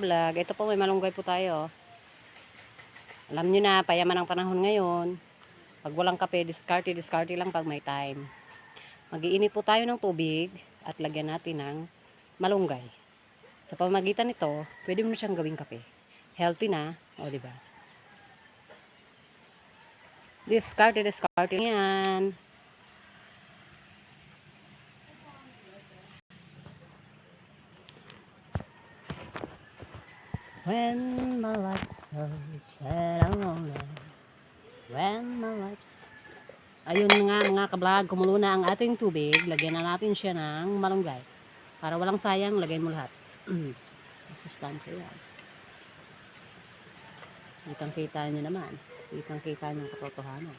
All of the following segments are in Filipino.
ka-vlog, ito po may malunggay po tayo. Alam nyo na, payaman ang panahon ngayon. Pag walang kape, diskarte lang pag may time. Mag-iinit po tayo ng tubig at lagyan natin ng malunggay. Sa pamamagitan nito, pwede mo na siyang gawing kape. Healthy na, o diba? Diskarte yan. When my life's so sad and lonely. When my life's... Ayun nga mga ka-vlog, kumulo na ang ating tubig. Lagyan na natin siya ng malunggay. Para walang sayang, lagyan mo lahat. Sustansya yan. Kitang-kita nyo naman. Kitang-kita nyo ang katotohanan.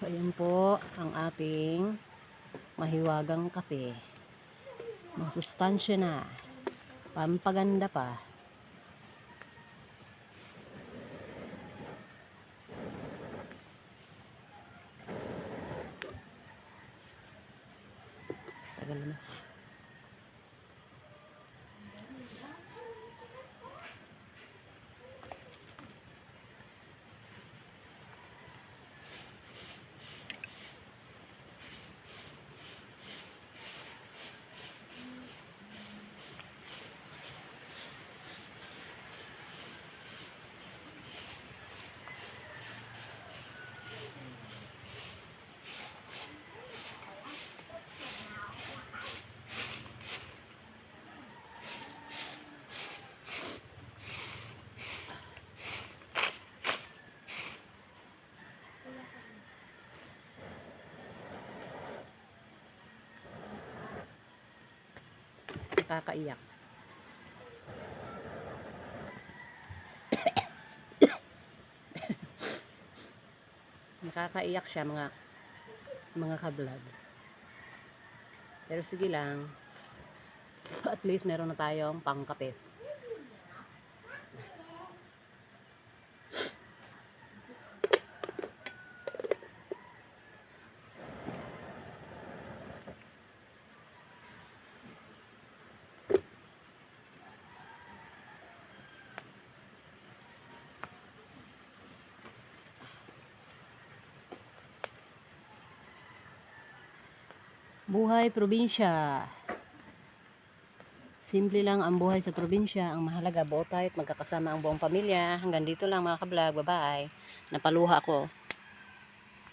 Ayan po ang ating mahiwagang kape. Masustansya na. Pampaganda pa. Tagal na. Nakakaiyak. Nakakaiyak siya mga ka-vlog. Pero sige lang. At least meron na tayong pangkape. Buhay probinsya. Simple lang ang buhay sa probinsya. Ang mahalaga, buo tayo at magkakasama ang buong pamilya. Hanggang dito lang mga ka-vlog. Bye-bye. Napaluha ako.